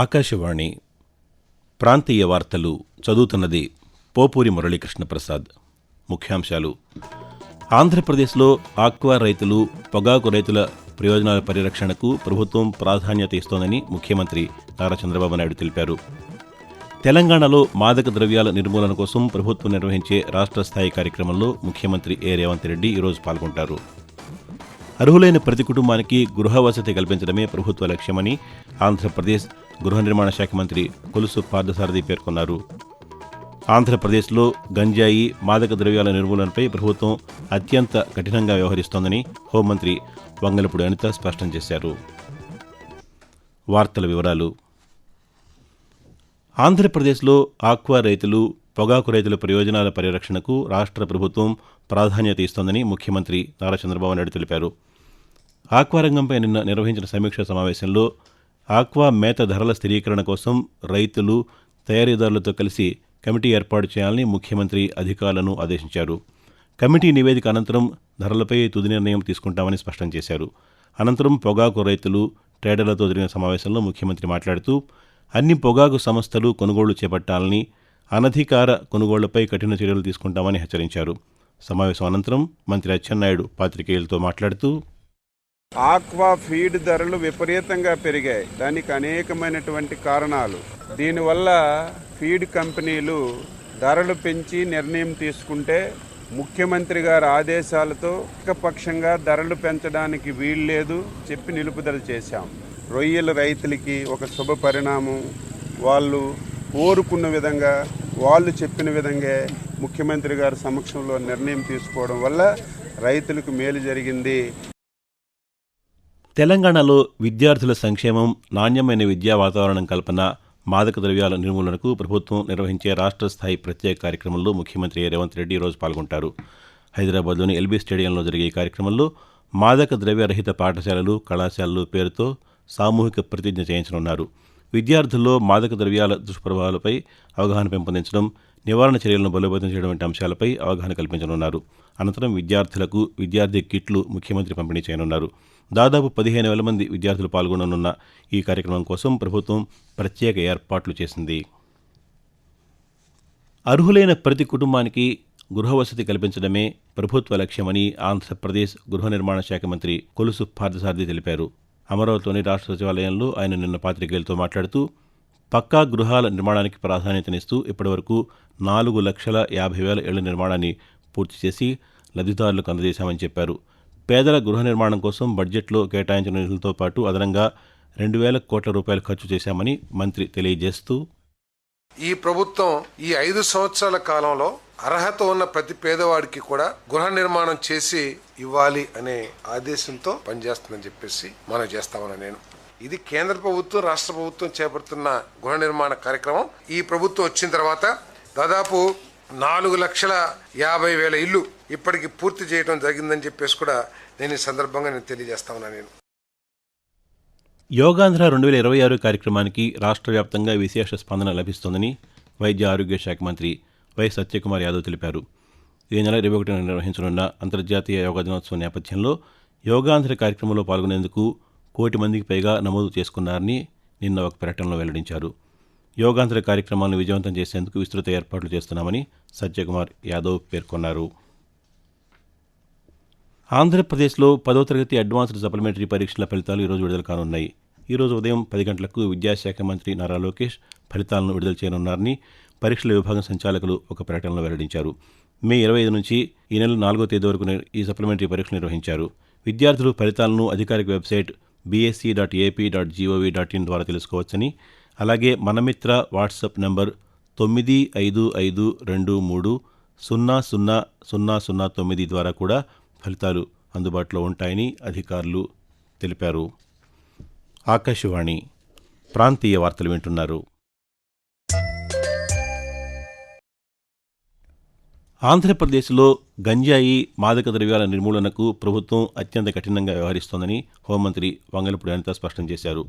ఆకాశవాణి ప్రాంతీయ వార్తలు చదువుతున్నది పోపూరి మురళీకృష్ణ ప్రసాద్. ముఖ్యాంశాలు: ఆంధ్రప్రదేశ్లో ఆక్వా రైతులు, పొగాకు రైతుల ప్రయోజనాల పరిరక్షణకు ప్రభుత్వం ప్రాధాన్యత ఇస్తోందని ముఖ్యమంత్రి నారా చంద్రబాబు నాయుడు తెలిపారు. తెలంగాణలో మాదక ద్రవ్యాల నిర్మూలన కోసం ప్రభుత్వం నిర్వహించే రాష్ట్ర స్థాయి కార్యక్రమంలో ముఖ్యమంత్రి రేవంత్ రెడ్డి ఈరోజు పాల్గొంటారు. అర్హులైన ప్రతి కుటుంబానికి గృహ వసతి కల్పించడమే ప్రభుత్వ లక్ష్యమని ఆంధ్రప్రదేశ్ గృహ నిర్మాణ శాఖ మంత్రి కొలుసు పార్థసారథి పేర్కొన్నారు. ఆంధ్రప్రదేశ్లో గంజాయి, మాదక ద్రవ్యాల నిర్మూలనపై ప్రభుత్వం అత్యంత కఠినంగా వ్యవహరిస్తోందని హోంమంత్రి వంగలపూడి అనిత స్పష్టం చేశారు. వార్తల వివరాలు: ఆంధ్రప్రదేశ్లో ఆక్వా రైతులు, పొగాకు రైతుల ప్రయోజనాల పరిరక్షణకు రాష్ట్ర ప్రభుత్వం ప్రాధాన్యత ఇస్తోందని ముఖ్యమంత్రి నారా చంద్రబాబు నాయుడు తెలిపారు. ఆక్వా రంగంపై నిన్న నిర్వహించిన సమీక్షా సమావేశంలో ఆక్వా మేత ధరల స్థిరీకరణ కోసం రైతులు, తయారీదారులతో కలిసి కమిటీ ఏర్పాటు చేయాలని ముఖ్యమంత్రి అధికారులను ఆదేశించారు. కమిటీ నివేదిక అనంతరం ధరలపై తుది నిర్ణయం తీసుకుంటామని స్పష్టం చేశారు. అనంతరం పొగాకు రైతులు, ట్రేడర్లతో జరిగిన సమావేశంలో ముఖ్యమంత్రి మాట్లాడుతూ అన్ని పొగాకు సంస్థలు కొనుగోళ్లు చేపట్టాలని, అనధికార కొనుగోళ్లపై కఠిన చర్యలు తీసుకుంటామని హెచ్చరించారు. సమావేశం అనంతరం మంత్రి అచ్చెన్నాయుడు పాత్రికేయులతో మాట్లాడుతూ ఆక్వా ఫీడ్ ధరలు విపరీతంగా పెరిగాయి. దానికి అనేకమైనటువంటి కారణాలు. దీనివల్ల ఫీడ్ కంపెనీలు ధరలు పెంచి నిర్ణయం తీసుకుంటే ముఖ్యమంత్రి గారి ఆదేశాలతో ఏకపక్షంగా ధరలు పెంచడానికి వీల్లేదు చెప్పి నిలుపుదల చేశాం. రొయ్యల రైతులకి ఒక శుభ పరిణామం. వాళ్ళు కోరుకున్న విధంగా, వాళ్ళు చెప్పిన విధంగా ముఖ్యమంత్రి గారి సమక్షంలో నిర్ణయం తీసుకోవడం వల్ల రైతులకు మేలు జరిగింది. తెలంగాణలో విద్యార్థుల సంక్షేమం, నాణ్యమైన విద్యా వాతావరణం కల్పన, మాదక ద్రవ్యాల నిర్మూలనకు ప్రభుత్వం నిర్వహించే రాష్ట్ర స్థాయి ప్రత్యేక కార్యక్రమంలో ముఖ్యమంత్రి రేవంత్ రెడ్డి ఈరోజు పాల్గొంటారు. హైదరాబాద్లోని ఎల్బీ స్టేడియంలో జరిగే ఈ కార్యక్రమంలో మాదక ద్రవ్య రహిత పాఠశాలలు, కళాశాలలు పేరుతో సామూహిక ప్రతిజ్ఞ చేయించనున్నారు. విద్యార్థుల్లో మాదక ద్రవ్యాల దుష్ప్రభావాలపై అవగాహన పెంపొందించడం, నివారణ చర్యలను బలోపేతం చేయడం వంటి అంశాలపై అవగాహన కల్పించనున్నారు. అనంతరం విద్యార్థులకు విద్యార్థి కిట్లు ముఖ్యమంత్రి పంపిణీ చేయనున్నారు. దాదాపు 15,000 మంది విద్యార్థులు పాల్గొననున్న ఈ కార్యక్రమం కోసం ప్రభుత్వం ప్రత్యేక ఏర్పాట్లు చేసింది. అర్హులైన ప్రతి కుటుంబానికి గృహ వసతి కల్పించడమే ప్రభుత్వ లక్ష్యమని ఆంధ్రప్రదేశ్ గృహ నిర్మాణ శాఖ మంత్రి కొలుసు పార్థసారథి తెలిపారు. అమరావతిలోని రాష్ట్ర సచివాలయంలో ఆయన నిన్న పాత్రికేయులతో మాట్లాడుతూ పక్కా గృహాల నిర్మాణానికి ప్రాధాన్యతనిస్తూ ఇప్పటివరకు 4,50,000 ఇళ్ల నిర్మాణాన్ని పూర్తి చేసి లబ్ధిదారులకు అందజేశామని చెప్పారు. పేదల గృహ నిర్మాణం కోసం బడ్జెట్లో కేటాయించిన నిధులతో పాటు అదనంగా 2,000 కోట్ల రూపాయలు ఖర్చు చేశామని మంత్రి తెలియజేస్తూ ఈ ప్రభుత్వం ఈ 5 సంవత్సరాల కాలంలో అర్హత ఉన్న ప్రతి పేదవాడికి కూడా గృహ నిర్మాణం చేసి ఇవ్వాలి అనే ఆదేశంతో పనిచేస్తుందని చెప్పేసి మనం చేస్తామని నేను. ఇది కేంద్ర ప్రభుత్వం, రాష్ట్ర ప్రభుత్వం చేపడుతున్న గృహ నిర్మాణ కార్యక్రమం. ఈ ప్రభుత్వం వచ్చిన తర్వాత దాదాపు 4,50,000 ఇల్లు ఇప్పటికి పూర్తి చేయడం జరిగిందని చెప్పేసి కూడా నేను ఈ సందర్భంగా తెలియజేస్తా ఉన్నా. నేను యోగాంధ్ర 2026 కార్యక్రమానికి రాష్ట్ర వ్యాప్తంగా విశేష స్పందన లభిస్తోందని వైద్య ఆరోగ్య శాఖ మంత్రి వై సత్యకుమార్ యాదవ్ తెలిపారు. ఈ నెల 21న నిర్వహించనున్న అంతర్జాతీయ యోగా దినోత్సవం నేపథ్యంలో యోగాంధ్ర కార్యక్రమంలో పాల్గొనేందుకు 1 కోటి మందికి పైగా నమోదు చేసుకున్నారని నిన్న ఒక ప్రకటనలో వెల్లడించారు. యోగాంధ్ర కార్యక్రమాలను విజయవంతం చేసేందుకు విస్తృత ఏర్పాట్లు చేస్తున్నామని సత్యకుమార్ యాదవ్ పేర్కొన్నారు. ఆంధ్రప్రదేశ్లో 10వ తరగతి అడ్వాన్స్డ్ సప్లిమెంటరీ పరీక్షల ఫలితాలు ఈరోజు విడుదల కానున్నాయి. ఈరోజు ఉదయం 10 గంటలకు విద్యాశాఖ మంత్రి నారా లోకేష్ ఫలితాలను విడుదల చేయనున్నారని పరీక్షల విభాగం సంచాలకులు ఒక ప్రకటనలో వెల్లడించారు. మే 25 నుంచి ఈ నెల 4వ తేదీ వరకు ఈ సప్లిమెంటరీ పరీక్షలు నిర్వహించారు. విద్యార్థులు ఫలితాలను అధికారిక వెబ్సైట్ bsc.ap.gov.in ద్వారా తెలుసుకోవచ్చని, అలాగే మనమిత్ర వాట్సాప్ నంబర్ 955223000009 ద్వారా కూడా ఫలితాలు అందుబాటులో ఉంటాయని అధికారులు తెలిపారు. ఆకాశవాణి ప్రాంతీయ వార్తలు వింటున్నారు. ఆంధ్రప్రదేశ్లో గంజాయి, మాదక ద్రవ్యాల నిర్మూలనకు ప్రభుత్వం అత్యంత కఠినంగా వ్యవహరిస్తోందని హోంమంత్రి వంగలపూడి అనిత స్పష్టం చేశారు.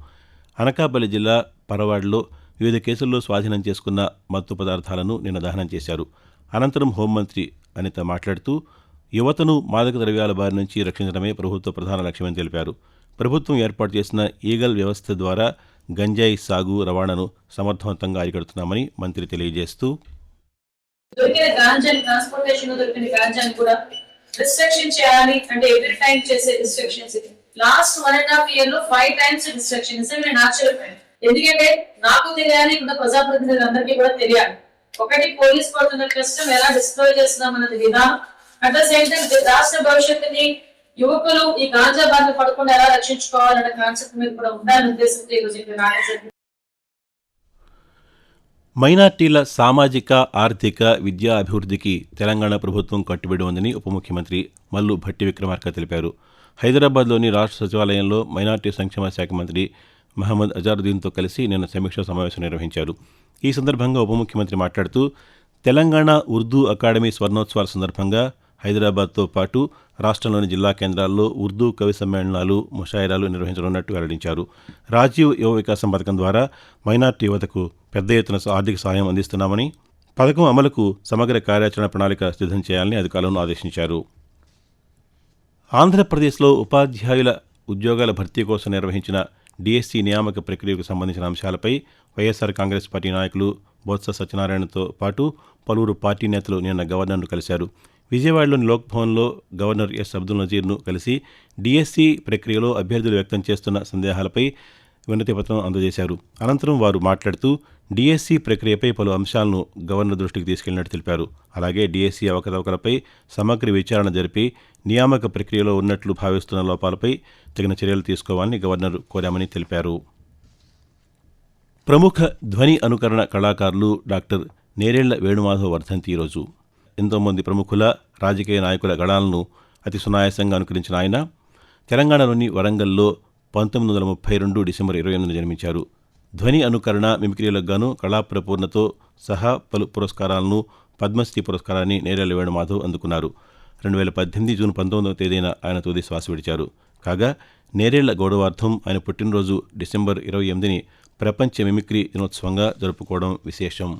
అనకాపల్లి జిల్లా పరవాడలో వివిధ కేసుల్లో స్వాధీనం చేసుకున్న మత్తు పదార్థాలను నిన్న దహనం చేశారు. అనంతరం హోంమంత్రి అనిత మాట్లాడుతూ యువతను మాదక ద్రవ్యాల బారి నుంచి రక్షించడమే ప్రభుత్వ ప్రధాన లక్ష్యమని తెలిపారు. ప్రభుత్వం ఏర్పాటు చేసిన ఈగల్ వ్యవస్థ ద్వారా గంజాయి సాగు రవాణాను సమర్థవంతంగా అరికడుతున్నామని మంత్రి తెలియజేస్తూ దొరికిన గాంజాని ట్రాన్స్పోర్టేషన్ దొరికిన గాంజాని కూడా రిస్ట్రిక్షన్ చేయాలి అంటే ఎవ్రీ టైం చేసే రిస్ట్రిక్షన్స్ ఇది లాస్ట్ 1.5 year లో 5 times రిస్ట్రిక్షన్ నిజంగా న్యాచురల్ ఎందుకంటే నాకు తెలియాలి ఇక్కడ ప్రజాప్రతినిధులందరికీ కూడా తెలియాలి ఒకటి పోలీస్ పడుతున్న కష్టం ఎలా డిస్ట్రాయ్ చేస్తున్నాం అన్నది విధానం అట్ ద సేమ్ టైం రాష్ట్ర భవిష్యత్తుని యువకులు ఈ గాంజా బారిన పడకుండా ఎలా రక్షించుకోవాలనే కాన్సెప్ట్ మీద కూడా ఉండాలనే ఉద్దేశంతో ఈరోజు ఇక్కడ రావడం మైనార్టీల సామాజిక ఆర్థిక విద్యా అభివృద్ధికి తెలంగాణ ప్రభుత్వం కట్టుబడి ఉందని ఉప ముఖ్యమంత్రి మల్లు భట్టి విక్రమార్క తెలిపారు. హైదరాబాద్లోని రాష్ట్ర సచివాలయంలో మైనార్టీ సంక్షేమ శాఖ మంత్రి మహమ్మద్ అజారుద్దీన్తో కలిసి నిన్న సమీక్షా సమావేశం నిర్వహించారు. ఈ సందర్భంగా ఉప ముఖ్యమంత్రి మాట్లాడుతూ తెలంగాణ ఉర్దూ అకాడమీ స్వర్ణోత్సవాల సందర్భంగా హైదరాబాద్తో పాటు రాష్ట్రంలోని జిల్లా కేంద్రాల్లో ఉర్దూ కవి సమ్మేళనాలు ముషాయిరాలు నిర్వహించనున్నట్టు వెల్లడించారు. రాజీవ్ యువ వికాసం పథకం ద్వారా మైనార్టీ యువతకు పెద్ద ఎత్తున ఆర్థిక సహాయం అందిస్తున్నామని, పథకం అమలుకు సమగ్ర కార్యాచరణ ప్రణాళిక సిద్ధం చేయాలని అధికారులను ఆదేశించారు. ఆంధ్రప్రదేశ్లో ఉపాధ్యాయుల ఉద్యోగాల భర్తీ కోసం నిర్వహించిన డిఎస్సి నియామక ప్రక్రియకు సంబంధించిన అంశాలపై వైఎస్ఆర్ కాంగ్రెస్ పార్టీ నాయకులు బొత్స సత్యనారాయణతో పాటు పలువురు పార్టీ నేతలు నిన్న గవర్నర్ను కలిశారు. విజయవాడలోని లోక్భవన్లో గవర్నర్ ఎస్ అబ్దుల్ నజీర్ను కలిసి డిఎస్సి ప్రక్రియలో అభ్యర్థులు వ్యక్తం చేస్తున్న సందేహాలపై వినతిపత్రం అందజేశారు. అనంతరం వారు మాట్లాడుతూ డిఎస్సి ప్రక్రియపై పలు అంశాలను గవర్నర్ దృష్టికి తీసుకెళ్లినట్టు తెలిపారు. అలాగే డిఎస్సి అవకతవకలపై సమగ్ర విచారణ జరిపి నియామక ప్రక్రియలో ఉన్నట్లు భావిస్తున్న లోపాలపై తగిన చర్యలు తీసుకోవాలని గవర్నర్ కోరామని తెలిపారు. ప్రముఖ ధ్వని అనుకరణ కళాకారులు డాక్టర్ నేరేళ్ల వేణుమాధవ్ వర్ధంతి ఈరోజు. ఎంతోమంది ప్రముఖుల రాజకీయ నాయకుల గళాలను అతి సునాయాసంగా అనుకరించిన ఆయన తెలంగాణలోని వరంగల్లో 1932 డిసెంబర్ 28న జన్మించారు. ధ్వని అనుకరణ మిమిక్రీలకు గాను కళాప్రపూర్ణతో సహా పలు పురస్కారాలను, పద్మశ్రీ పురస్కారాన్ని నేరేళ్ల వేణుమాధవ్ అందుకున్నారు. 2018 జూన్ 19వ తేదీన ఆయన తుది శ్వాస విడిచారు. కాగా నేరేళ్ల గౌరవార్థం ఆయన పుట్టినరోజు డిసెంబర్ 28ని ప్రపంచ మిమిక్రీ దినోత్సవంగా జరుపుకోవడం విశేషం.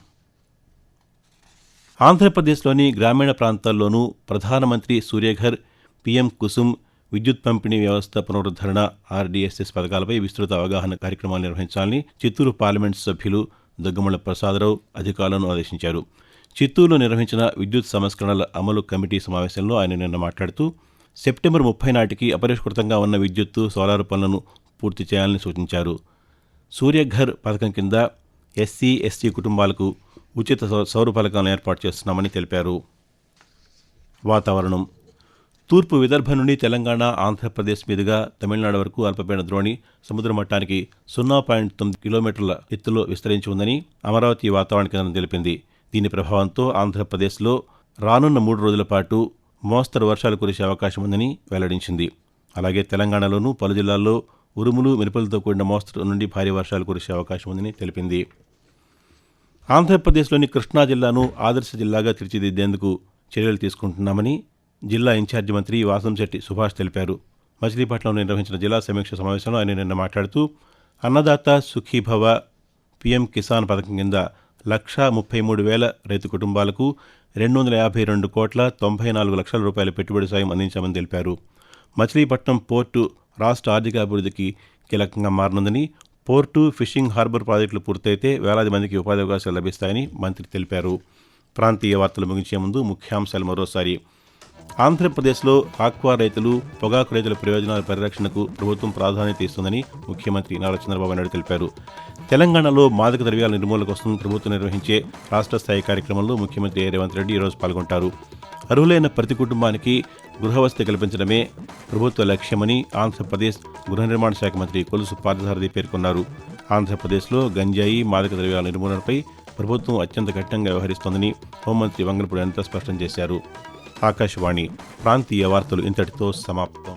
ఆంధ్రప్రదేశ్లోని గ్రామీణ ప్రాంతాల్లోనూ ప్రధానమంత్రి సూర్యఘర్, పీఎం కుసుమ్, విద్యుత్ పంపిణీ వ్యవస్థ పునరుద్ధరణ ఆర్డీఎస్ఎస్ పథకాలపై విస్తృత అవగాహన కార్యక్రమాలు నిర్వహించాలని చిత్తూరు పార్లమెంటు సభ్యులు దగ్గుమళ్ల ప్రసాదరావు అధికారులను ఆదేశించారు. చిత్తూరులో నిర్వహించిన విద్యుత్ సంస్కరణల అమలు కమిటీ సమావేశంలో ఆయన నిన్న మాట్లాడుతూ సెప్టెంబర్ 30 నాటికి అపరిష్కృతంగా ఉన్న విద్యుత్తు, సోలార్ పనులను పూర్తి చేయాలని సూచించారు. సూర్యఘర్ పథకం కింద ఎస్సీ, ఎస్టీ కుటుంబాలకు ఉచిత సౌర ఫలకాలను ఏర్పాటు చేస్తున్నామని తెలిపారు. వాతావరణం. తూర్పు విదర్భ నుండి తెలంగాణ, ఆంధ్రప్రదేశ్ మీదుగా తమిళనాడు వరకు అల్పపీడన ద్రోణి సముద్ర మట్టానికి 0.9 కిలోమీటర్ల ఎత్తులో విస్తరించి ఉందని అమరావతి వాతావరణ కేంద్రం తెలిపింది. దీని ప్రభావంతో ఆంధ్రప్రదేశ్లో రానున్న 3 రోజుల పాటు మోస్తరు వర్షాలు కురిసే అవకాశం ఉందని వెల్లడించింది. అలాగే తెలంగాణలోనూ పలు జిల్లాల్లో ఉరుములు, మెరుపులతో కూడిన మోస్తరు నుండి భారీ వర్షాలు కురిసే అవకాశం ఉందని తెలిపింది. ఆంధ్రప్రదేశ్లోని కృష్ణా జిల్లాను ఆదర్శ జిల్లాగా తీర్చిదిద్దేందుకు చర్యలు తీసుకుంటున్నామని జిల్లా ఇన్ఛార్జి మంత్రి వాసంశెట్టి సుభాష్ తెలిపారు. మచిలీపట్నంలో నిర్వహించిన జిల్లా సమీక్ష సమావేశంలో ఆయన నిన్న మాట్లాడుతూ అన్నదాత సుఖీభవ, పీఎం కిసాన్ పథకం కింద 1,33,000 రైతు కుటుంబాలకు 252,94,00,000 రూపాయల పెట్టుబడి సాయం అందించామని తెలిపారు. మచిలీపట్నం పోర్టు రాష్ట్ర ఆర్థికాభివృద్ధికి కీలకంగా మారనుందని, పోర్టు, ఫిషింగ్ హార్బర్ ప్రాజెక్టులు పూర్తయితే వేలాది మందికి ఉపాధి అవకాశాలు లభిస్తాయని మంత్రి తెలిపారు. ప్రాంతీయ వార్తలు ముగించే ముందు ముఖ్యాంశాలు మరోసారి. ఆంధ్రప్రదేశ్లో ఆక్వా రైతులు, పొగాకు రైతుల ప్రయోజనాల పరిరక్షణకు ప్రభుత్వం ప్రాధాన్యత ఇస్తుందని ముఖ్యమంత్రి నారా చంద్రబాబు నాయుడు తెలిపారు. తెలంగాణలో మాదక ద్రవ్యాల నిర్మూలన కోసం ప్రభుత్వం నిర్వహించే రాష్ట్ర స్థాయి కార్యక్రమంలో ముఖ్యమంత్రి రేవంత్ రెడ్డి ఈరోజు పాల్గొంటారు. అర్హులైన ప్రతి కుటుంబానికి గృహవసతి కల్పించడమే ప్రభుత్వ లక్ష్యమని ఆంధ్రప్రదేశ్ గృహ నిర్మాణ శాఖ మంత్రి కొలుసు పార్థసారథి పేర్కొన్నారు. ఆంధ్రప్రదేశ్లో గంజాయి, మాదక ద్రవ్యాల నిర్మూలనపై ప్రభుత్వం అత్యంత కఠినంగా వ్యవహరిస్తోందని హోంమంత్రి వంగలపూడి అనిత స్పష్టం చేశారు. ఆకాశవాణి ప్రాంతీయ వార్తలు ఇంతటితో సమాప్తం.